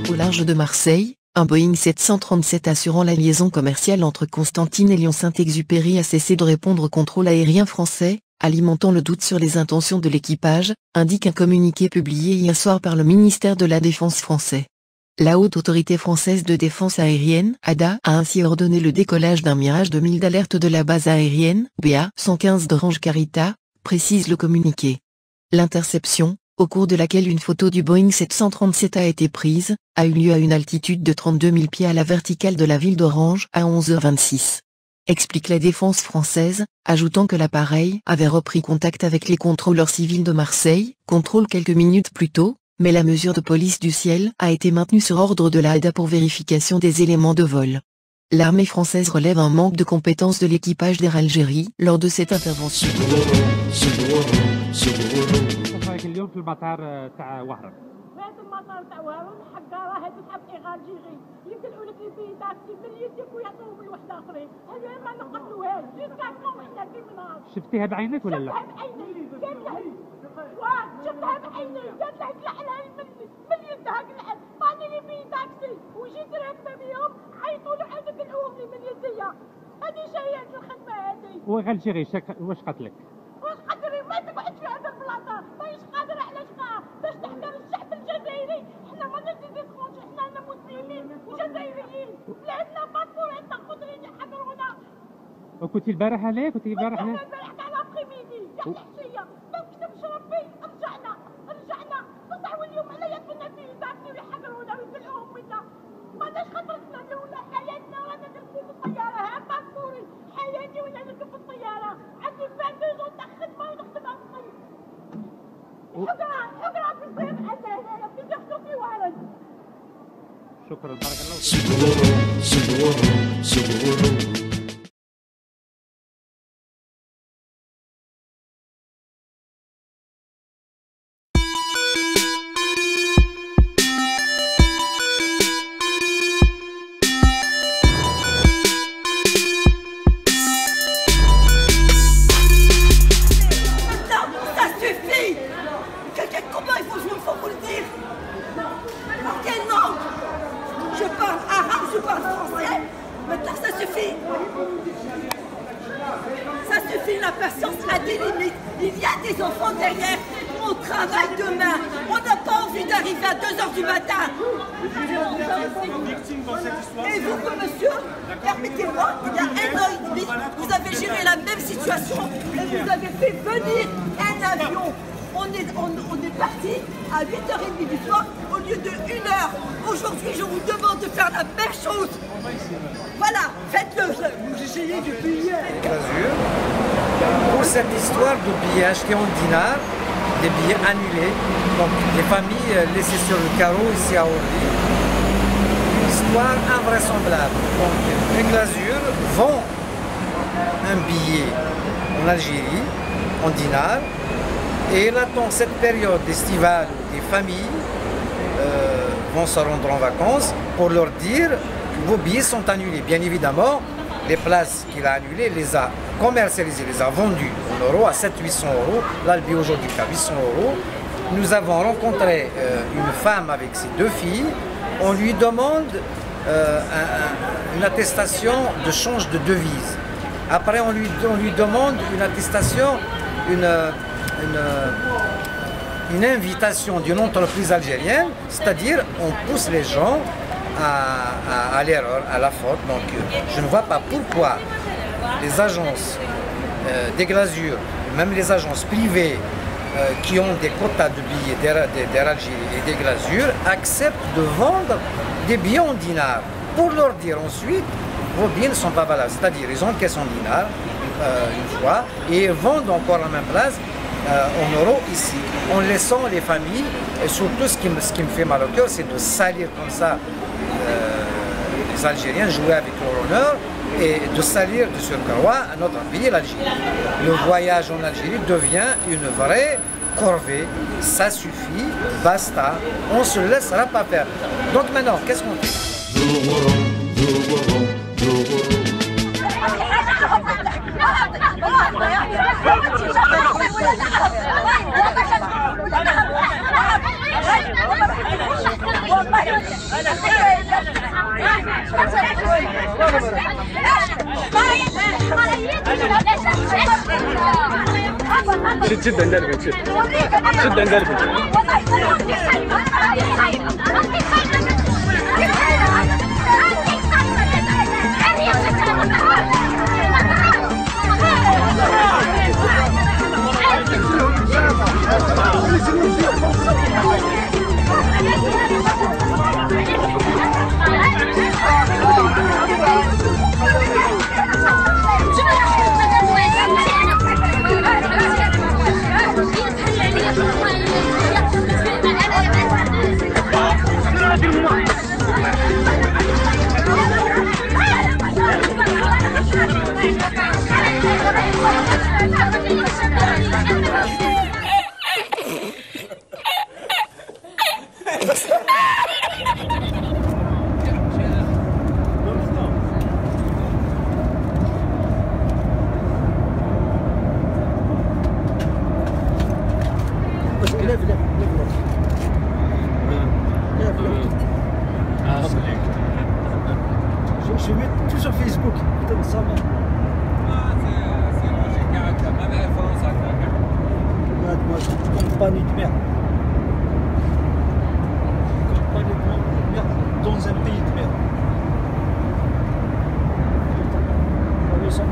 Au large de Marseille, un Boeing 737 assurant la liaison commerciale entre Constantine et Lyon-Saint-Exupéry a cessé de répondre au contrôle aérien français, alimentant le doute sur les intentions de l'équipage, indique un communiqué publié hier soir par le ministère de la Défense français. La Haute Autorité Française de Défense Aérienne, ADA, a ainsi ordonné le décollage d'un Mirage 2000 d'alerte de la base aérienne, BA 115 d'Orange Carita, précise le communiqué. L'interception, au cours de laquelle une photo du Boeing 737 a été prise, a eu lieu à une altitude de 32 000 pieds à la verticale de la ville d'Orange à 11h26. Explique la défense française, ajoutant que l'appareil avait repris contact avec les contrôleurs civils de Marseille, contrôle quelques minutes plus tôt, mais la mesure de police du ciel a été maintenue sur ordre de la ADA pour vérification des éléments de vol. L'armée française relève un manque de compétences de l'équipage d'Air Algérie lors de cette intervention. اليوم في المطار تاع وهران. هذا المطار تاع وهران حق راه تسحب ايغال جيري يديروا لك يبي تاكسي من يديك ويعطوهم لواحد اخرين هذا ما نقبلوهاش جيسكا كون حنا في منار. شفتيها بعينك ولا لا؟ شفتها بعيني قال له واه شفتها بعيني قال له قلعها من يدها قلعت ماني لي بي تاكسي وجيت راكبه بيهم عيطوا له عاد قلعوهم لي من يديا هذه شهيه الخدمه هذه. وغالجيري واش قتلك؟ واش قدري ما تقعد في هذا البلاصه مانيش قادره علاش باش تحكم الشعب الجزائري حنا ما نديركمش حنا مسلمين وجزائريين لعندنا باسبور عندنا قدرين يحضرونا. وكنتي البارح هنا؟ كنتي البارح هنا؟ البارح تاع لابخيميدي تاع العشيه ما كتبش ربي رجعنا بصح واليوم على يدنا فيه تاكسي ويحضرونا ويقلعوهم منا ماناش خاطرنا الاولى حياتنا رانا نركبوا في الطياره ها باسبوري حياتي وانا نركب في الطياره عندي 22 جون تاع خدمه ونخدمها في الصيف. حقرا في الصيف حتى هنايا في دخلوا في وارد. شكرا بارك الله فيك. Ça suffit, la patience a des limites. Il y a des enfants derrière. On travaille demain. On n'a pas envie d'arriver à 2h du matin. Et vous, monsieur, permettez-moi, il y a 1 an et demi, vous avez géré la même situation et vous avez fait venir un avion. On est parti à 8h30 du soir au lieu de 1h. Aujourd'hui, je vous demande de faire la même chose. Voilà, faites-le. Vous essayez du billet. Pour cette histoire de billets achetés en dinars, des billets annulés, donc des familles laissées sur le carreau ici à Orly. Une histoire invraisemblable. Donc, les Glazures vend un billet en Algérie, en dinars, et là, dans cette période estivale, des familles vont se rendre en vacances pour leur dire que vos billets sont annulés. Bien évidemment, les places qu'il a annulées, les a commercialisées, les a vendues en euros à 700-800 euros. Là, le billet aujourd'hui est à 800 euros. Nous avons rencontré une femme avec ses 2 filles. On lui demande une attestation de change de devise. Après, on lui demande une attestation, une invitation d'une entreprise algérienne, c'est-à-dire on pousse les gens à l'erreur, à la faute. Donc je ne vois pas pourquoi les agences des Glazures, même les agences privées qui ont des quotas de billets d'Air Algérie et des Glazures acceptent de vendre des billets en dinars pour leur dire ensuite vos billets ne sont pas valables. C'est-à-dire ils encaissent en dinars une fois et vendent encore à la même place en euros ici, en laissant les familles, et surtout ce qui me fait mal au cœur, c'est de salir comme ça les Algériens, jouer avec leur honneur et de salir de surcroît notre pays, l'Algérie. Le voyage en Algérie devient une vraie corvée, ça suffit, basta, on ne se laissera pas faire. Donc maintenant, qu'est-ce qu'on fait? لا شد شد اندلفت شد شد اندلفت Je mets tout sur Facebook. Putain, ça va. Moi, je compagnie de merde. Compagnie de merde dans un pays de merde. Vous voyez ça?